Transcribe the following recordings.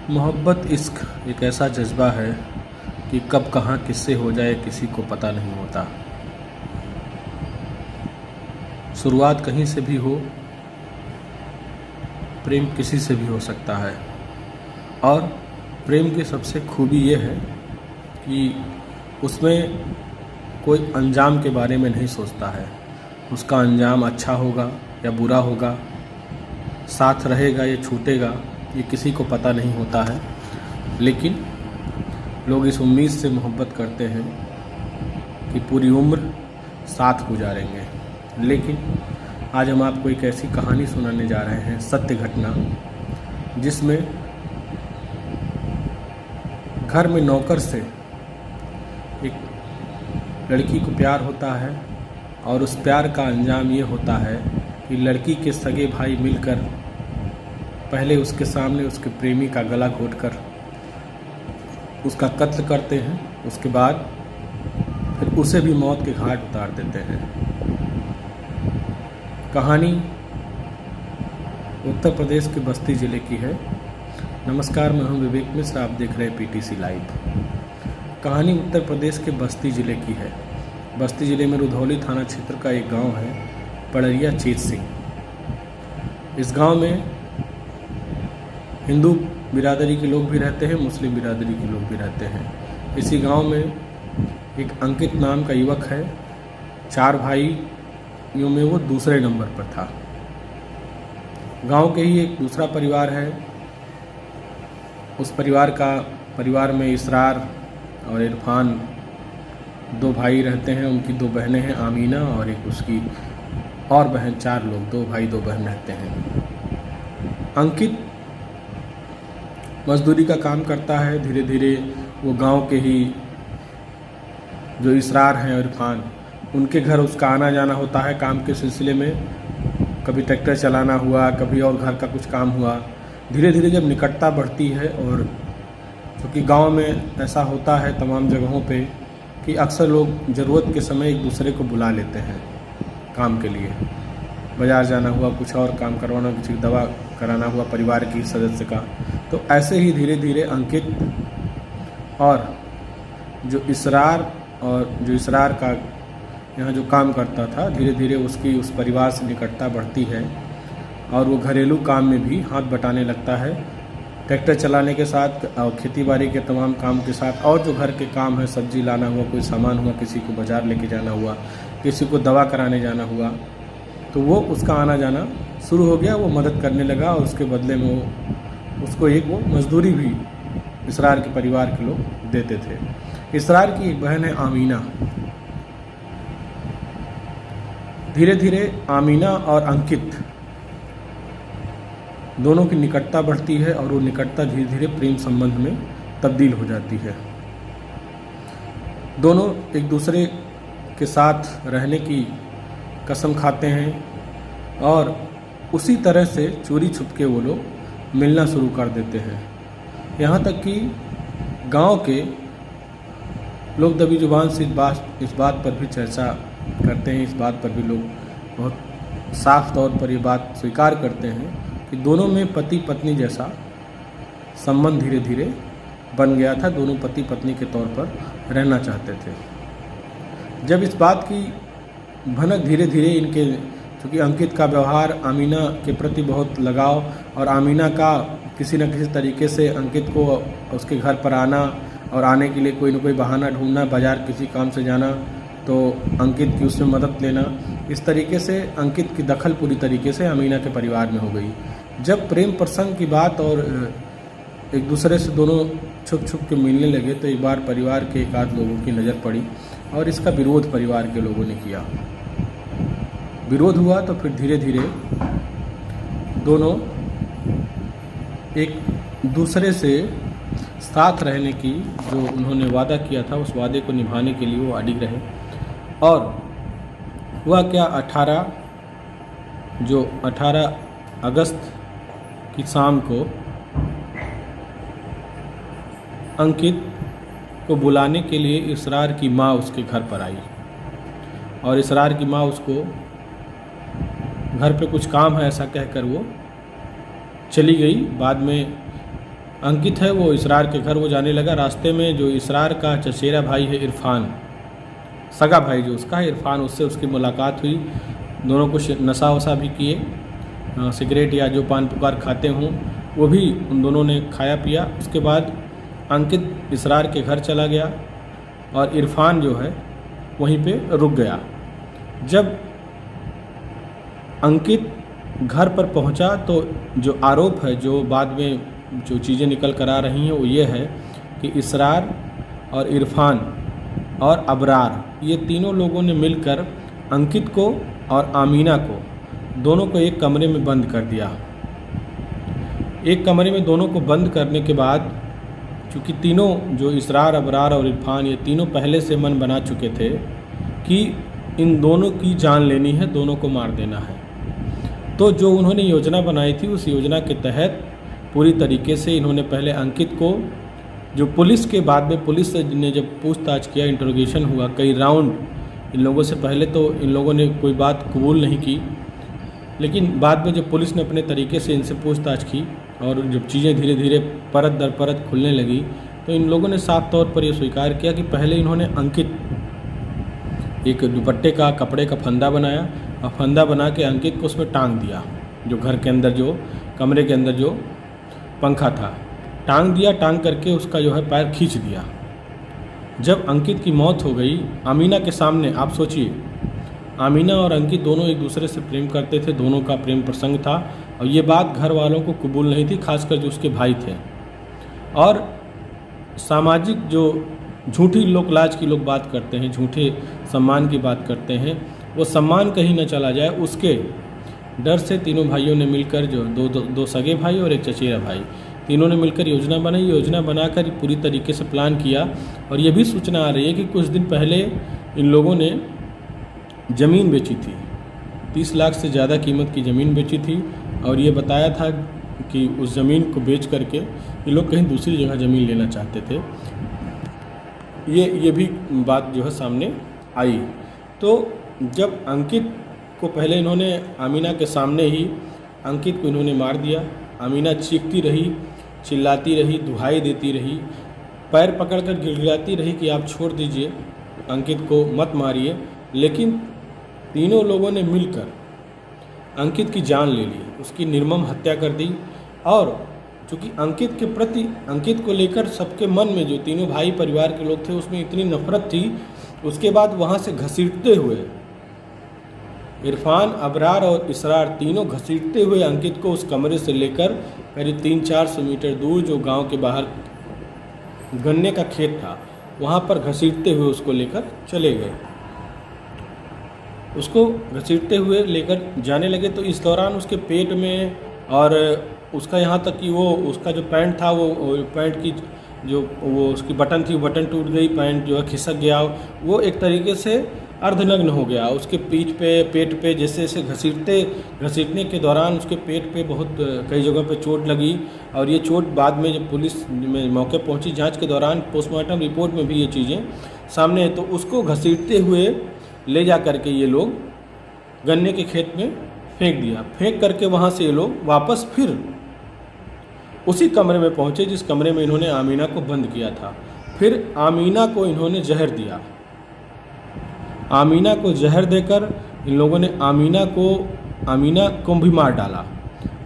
मोहब्बत इश्क एक ऐसा जज्बा है कि कब कहाँ किससे हो जाए किसी को पता नहीं होता। शुरुआत कहीं से भी हो, प्रेम किसी से भी हो सकता है। और प्रेम की सबसे खूबी ये है कि उसमें कोई अंजाम के बारे में नहीं सोचता है। उसका अंजाम अच्छा होगा या बुरा होगा, साथ रहेगा या छूटेगा, ये किसी को पता नहीं होता है। लेकिन लोग इस उम्मीद से मोहब्बत करते हैं कि पूरी उम्र साथ गुजारेंगे। लेकिन आज हम आपको एक ऐसी कहानी सुनाने जा रहे हैं, सत्य घटना, जिसमें घर में नौकर से एक लड़की को प्यार होता है और उस प्यार का अंजाम ये होता है कि लड़की के सगे भाई मिलकर पहले उसके सामने उसके प्रेमी का गला घोंटकर उसका कत्ल करते हैं। उसके बाद फिर उसे भी मौत के घाट उतार देते हैं। कहानी उत्तर प्रदेश के बस्ती ज़िले की है। नमस्कार, मैं हूं विवेक मिश्र, आप देख रहे हैं पीटीसी लाइव। कहानी उत्तर प्रदेश के बस्ती ज़िले की है। बस्ती ज़िले में रुधौली थाना क्षेत्र का एक गांव है, पड़रिया चीत सिंह। इस गांव में हिंदू बिरादरी के लोग भी रहते हैं, मुस्लिम बिरादरी के लोग भी रहते हैं। इसी गांव में एक अंकित नाम का युवक है। 4 भाइयों में वो दूसरे नंबर पर था। गांव के ही एक दूसरा परिवार है। उस परिवार में इसरार और इरफान 2 भाई रहते हैं। उनकी 2 बहनें हैं, आमीना और एक उसकी और बहन। 4 लोग, 2 भाई 2 बहन रहते हैं। अंकित मजदूरी का काम करता है। धीरे धीरे वो गांव के ही जो इसरार हैं और इरफान, उनके घर उसका आना जाना होता है काम के सिलसिले में। कभी ट्रैक्टर चलाना हुआ, कभी और घर का कुछ काम हुआ। धीरे धीरे जब निकटता बढ़ती है, और क्योंकि गांव में ऐसा होता है तमाम जगहों पे कि अक्सर लोग ज़रूरत के समय एक दूसरे को बुला लेते हैं काम के लिए। बाज़ार जाना हुआ, कुछ और काम करवाना, किसी की दवा कराना हुआ परिवार की सदस्य का, तो ऐसे ही धीरे धीरे अंकित और जो इसरार का यहाँ जो काम करता था, धीरे धीरे उसकी उस परिवार से निकटता बढ़ती है और वो घरेलू काम में भी हाथ बटाने लगता है। ट्रैक्टर चलाने के साथ और खेती बाड़ी के तमाम काम के साथ और जो घर के काम है, सब्जी लाना हुआ, कोई सामान हुआ, किसी को बाज़ार लेके जाना हुआ, किसी को दवा कराने जाना हुआ, तो वो उसका आना जाना शुरू हो गया। वो मदद करने लगा और उसके बदले में उसको वो मजदूरी भी इसरार के परिवार के लोग देते थे। इसरार की एक बहन है आमीना। धीरे धीरे आमीना और अंकित दोनों की निकटता बढ़ती है और वो निकटता धीरे धीरे प्रेम संबंध में तब्दील हो जाती है। दोनों एक दूसरे के साथ रहने की कसम खाते हैं और उसी तरह से चोरी छुपके वो लोग मिलना शुरू कर देते हैं। यहाँ तक कि गांव के लोग दबी जुबान से इस बात पर भी चर्चा करते हैं। इस बात पर भी लोग बहुत साफ तौर पर ये बात स्वीकार करते हैं कि दोनों में पति पत्नी जैसा संबंध धीरे धीरे बन गया था। दोनों पति पत्नी के तौर पर रहना चाहते थे। जब इस बात की भनक धीरे धीरे इनके, क्योंकि अंकित का व्यवहार आमीना के प्रति बहुत लगाव, और आमीना का किसी न किसी तरीके से अंकित को उसके घर पर आना और आने के लिए कोई न कोई बहाना ढूंढना, बाज़ार किसी काम से जाना तो अंकित की उसमें मदद लेना, इस तरीके से अंकित की दखल पूरी तरीके से आमीना के परिवार में हो गई। जब प्रेम प्रसंग की बात और एक दूसरे से दोनों छुप छुप के मिलने लगे, तो एक बार परिवार के एक आध लोगों की नज़र पड़ी और इसका विरोध परिवार के लोगों ने किया। विरोध हुआ तो फिर धीरे धीरे दोनों एक दूसरे से साथ रहने की जो उन्होंने वादा किया था, उस वादे को निभाने के लिए वो अडिग रहे। और हुआ क्या, 18 अगस्त की शाम को अंकित को बुलाने के लिए इसरार की माँ उसके घर पर आई और इसरार की माँ उसको घर पे कुछ काम है ऐसा कहकर वो चली गई। बाद में अंकित है वो इसरार के घर वो जाने लगा। रास्ते में जो इसरार का चचेरा भाई है इरफान, सगा भाई जो उसका है इरफान, उससे उसकी मुलाकात हुई। दोनों कुछ नशा वशा भी किए, सिगरेट या जो पान पुकार खाते हों वो भी उन दोनों ने खाया पिया। उसके बाद अंकित इसरार के घर चला गया और इरफान जो है वहीं पे रुक गया। जब अंकित घर पर पहुंचा तो जो आरोप है, जो बाद में जो चीज़ें निकल कर आ रही हैं वो ये है कि इसरार और इरफान और अबरार ये तीनों लोगों ने मिलकर अंकित को और आमीना को दोनों को एक कमरे में बंद कर दिया। एक कमरे में दोनों को बंद करने के बाद, चूँकि तीनों जो इसरार, अबरार और इरफान ये तीनों पहले से मन बना चुके थे कि इन दोनों की जान लेनी है, दोनों को मार देना है। तो जो उन्होंने योजना बनाई थी उस योजना के तहत पूरी तरीके से इन्होंने पहले अंकित को, जो पुलिस के बाद में पुलिस ने जब पूछताछ किया, इंटरोगेशन हुआ कई राउंड इन लोगों से, पहले तो इन लोगों ने कोई बात कबूल नहीं की, लेकिन बाद में जब पुलिस ने अपने तरीके से इनसे पूछताछ की और जब चीज़ें धीरे धीरे परत दर परत खुलने लगी तो इन लोगों ने साफ तौर पर यह स्वीकार किया कि पहले इन्होंने अंकित एक दुपट्टे का कपड़े का फंदा बनाया और फंदा बना के अंकित को उसमें टांग दिया। जो घर के अंदर, जो कमरे के अंदर जो पंखा था, टांग दिया। टांग करके उसका जो है पैर खींच दिया। जब अंकित की मौत हो गई आमीना के सामने, आप सोचिए आमीना और अंकित दोनों एक दूसरे से प्रेम करते थे, दोनों का प्रेम प्रसंग था और ये बात घर वालों को कबूल नहीं थी, खासकर जो उसके भाई थे। और सामाजिक जो झूठी लोकलाज की लोग बात करते हैं, झूठे सम्मान की बात करते हैं, वो सम्मान कहीं न चला जाए उसके डर से तीनों भाइयों ने मिलकर, जो दो सगे भाई और एक चचेरा भाई, तीनों ने मिलकर योजना बनाई। योजना बनाकर पूरी तरीके से प्लान किया। और ये भी सूचना आ रही है कि कुछ दिन पहले इन लोगों ने ज़मीन बेची थी, 30 लाख से ज़्यादा कीमत की ज़मीन बेची थी और ये बताया था कि उस ज़मीन को बेच करके ये लोग कहीं दूसरी जगह ज़मीन लेना चाहते थे। ये भी बात जो है सामने आई। तो जब अंकित को पहले इन्होंने आमीना के सामने ही अंकित को इन्होंने मार दिया। आमीना चीखती रही, चिल्लाती रही, दुहाई देती रही, पैर पकड़कर गिड़गिड़ाती रही कि आप छोड़ दीजिए, अंकित को मत मारिए। लेकिन तीनों लोगों ने मिलकर अंकित की जान ले ली, उसकी निर्मम हत्या कर दी। और चूँकि अंकित के प्रति, अंकित को लेकर सबके मन में, जो तीनों भाई परिवार के लोग थे, उसमें इतनी नफरत थी। उसके बाद वहाँ से घसीटते हुए इरफान, अबरार और इसरार तीनों घसीटते हुए अंकित को उस कमरे से लेकर करीब 300-400 मीटर दूर, जो गांव के बाहर गन्ने का खेत था, वहाँ पर घसीटते हुए उसको लेकर चले गए। उसको घसीटते हुए लेकर जाने लगे तो इस दौरान उसके पेट में और उसका, यहाँ तक कि वो उसका जो पैंट था, वो पैंट की जो वो उसकी बटन थी, वो बटन टूट गई, पैंट जो है खिसक गया, वो एक तरीके से अर्धनग्न हो गया। उसके पीठ पे, पेट पे जैसे जैसे घसीटने के दौरान उसके पेट पे बहुत कई जगहों पे चोट लगी। और ये चोट बाद में जब पुलिस में मौके पहुंची, जांच के दौरान पोस्टमार्टम रिपोर्ट में भी ये चीज़ें सामने है। तो उसको घसीटते हुए ले जा करके ये लोग गन्ने के खेत में फेंक दिया। फेंक करके वहाँ से ये लोग वापस फिर उसी कमरे में पहुँचे जिस कमरे में इन्होंने आमीना को बंद किया था। फिर आमीना को इन्होंने जहर दिया। आमीना को जहर देकर इन लोगों ने आमीना को भी मार डाला।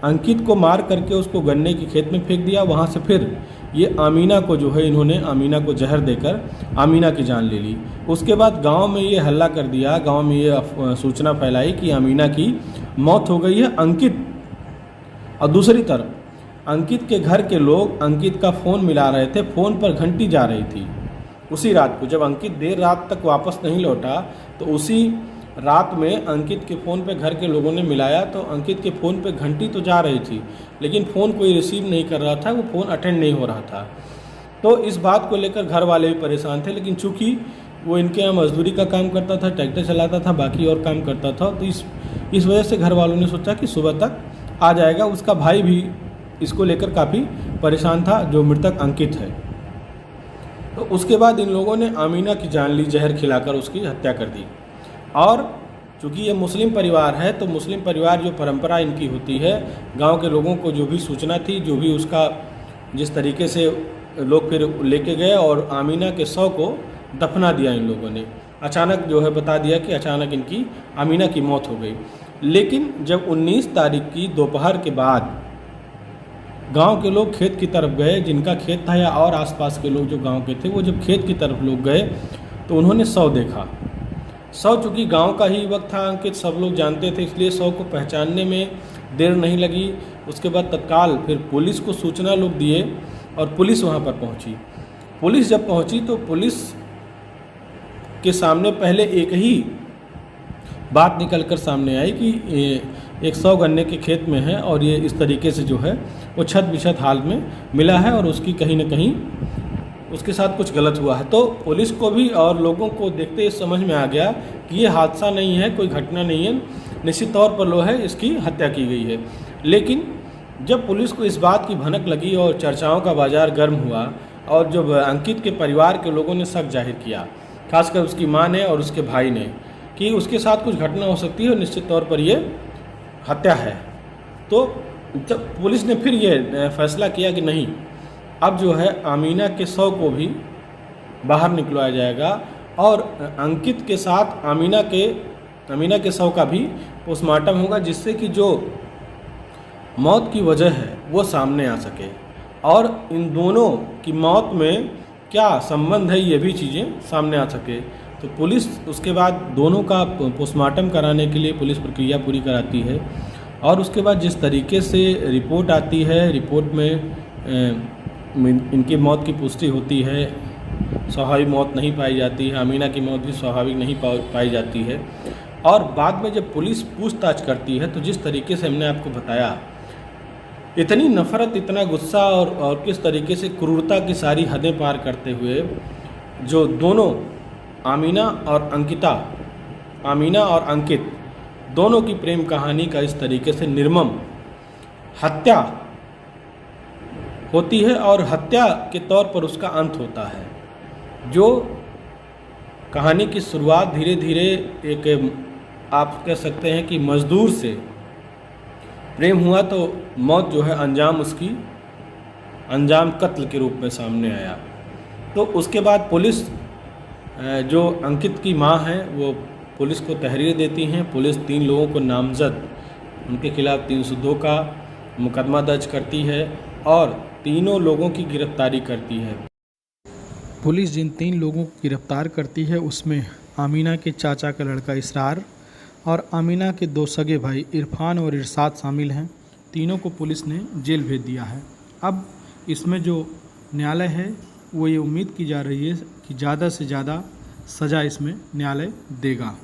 अंकित को मार करके उसको गन्ने के खेत में फेंक दिया। वहाँ से फिर ये आमीना को जो है, इन्होंने आमीना को जहर देकर आमीना की जान ले ली। उसके बाद गांव में ये हल्ला कर दिया, गांव में ये सूचना फैलाई कि आमीना की मौत हो गई है। अंकित, और दूसरी तरफ अंकित के घर के लोग अंकित का फ़ोन मिला रहे थे, फ़ोन पर घंटी जा रही थी। उसी रात को जब अंकित देर रात तक वापस नहीं लौटा तो उसी रात में अंकित के फ़ोन पे घर के लोगों ने मिलाया तो अंकित के फ़ोन पे घंटी तो जा रही थी, लेकिन फ़ोन कोई रिसीव नहीं कर रहा था, वो फ़ोन अटेंड नहीं हो रहा था। तो इस बात को लेकर घर वाले भी परेशान थे। लेकिन चूँकि वो इनके यहाँ मजदूरी का काम करता था, ट्रैक्टर चलाता था, बाकी और काम करता था, तो इस वजह से घर वालों ने सोचा कि सुबह तक आ जाएगा। उसका भाई भी इसको लेकर काफ़ी परेशान था, जो मृतक अंकित है। तो उसके बाद इन लोगों ने आमीना की जान ली, जहर खिलाकर उसकी हत्या कर दी। और चूँकि ये मुस्लिम परिवार है तो मुस्लिम परिवार जो परंपरा इनकी होती है, गांव के लोगों को जो भी सूचना थी, जो भी उसका जिस तरीके से लोग फिर लेके गए और आमीना के शव को दफना दिया इन लोगों ने। अचानक जो है बता दिया कि अचानक इनकी आमीना की मौत हो गई। लेकिन जब 19 तारीख की दोपहर के बाद गांव के लोग खेत की तरफ गए, जिनका खेत था या और आसपास के लोग जो गांव के थे, वो जब खेत की तरफ लोग गए तो उन्होंने शव देखा। शव चूँकि गांव का ही वक्त था अंकित, सब लोग जानते थे, इसलिए शव को पहचानने में देर नहीं लगी। उसके बाद तत्काल फिर पुलिस को सूचना लोग दिए और पुलिस वहां पर पहुंची। पुलिस जब पहुंची तो पुलिस के सामने पहले एक ही बात निकलकर सामने आई कि एक 100 गन्ने के खेत में है और ये इस तरीके से जो है वो छत बिछत हाल में मिला है और उसकी कहीं ना कहीं उसके साथ कुछ गलत हुआ है। तो पुलिस को भी और लोगों को देखते ही समझ में आ गया कि ये हादसा नहीं है, कोई घटना नहीं है, निश्चित तौर पर लो है इसकी हत्या की गई है। लेकिन जब पुलिस को इस बात की भनक लगी और चर्चाओं का बाजार गर्म हुआ और जब अंकित के परिवार के लोगों ने शक जाहिर किया, खासकर उसकी मां ने और उसके भाई ने, कि उसके साथ कुछ घटना हो सकती है और निश्चित तौर पर ये हत्या है, तो जब पुलिस ने फिर ये फैसला किया कि नहीं, अब जो है आमीना के शव को भी बाहर निकलवाया जाएगा और अंकित के साथ आमीना के शव का भी पोस्टमार्टम होगा, जिससे कि जो मौत की वजह है वो सामने आ सके और इन दोनों की मौत में क्या संबंध है ये भी चीज़ें सामने आ सके। तो पुलिस उसके बाद दोनों का पोस्टमार्टम कराने के लिए पुलिस प्रक्रिया पूरी कराती है और उसके बाद जिस तरीके से रिपोर्ट आती है, रिपोर्ट में इनकी मौत की पुष्टि होती है, स्वाभाविक मौत नहीं पाई जाती है, आमीना की मौत भी स्वाभाविक नहीं पाई जाती है। और बाद में जब पुलिस पूछताछ करती है तो जिस तरीके से हमने आपको बताया, इतनी नफ़रत, इतना गुस्सा और किस तरीके से क्रूरता की सारी हदें पार करते हुए जो दोनों आमीना और अंकित दोनों की प्रेम कहानी का इस तरीके से निर्मम हत्या होती है और हत्या के तौर पर उसका अंत होता है। जो कहानी की शुरुआत धीरे धीरे एक आप कह सकते हैं कि मजदूर से प्रेम हुआ, तो मौत जो है अंजाम कत्ल के रूप में सामने आया। तो उसके बाद पुलिस, जो अंकित की मां है, वो पुलिस को तहरीर देती हैं। पुलिस 3 लोगों को नामजद, उनके खिलाफ 302 का मुकदमा दर्ज करती है और तीनों लोगों की गिरफ्तारी करती है। पुलिस जिन 3 लोगों को गिरफ्तार करती है उसमें आमीना के चाचा का लड़का इसरार और आमीना के 2 सगे भाई इरफान और इरशाद शामिल हैं। तीनों को पुलिस ने जेल भेज दिया है। अब इसमें जो न्यायालय है वो ये उम्मीद की जा रही है कि ज़्यादा से ज़्यादा सज़ा इसमें न्यायालय देगा।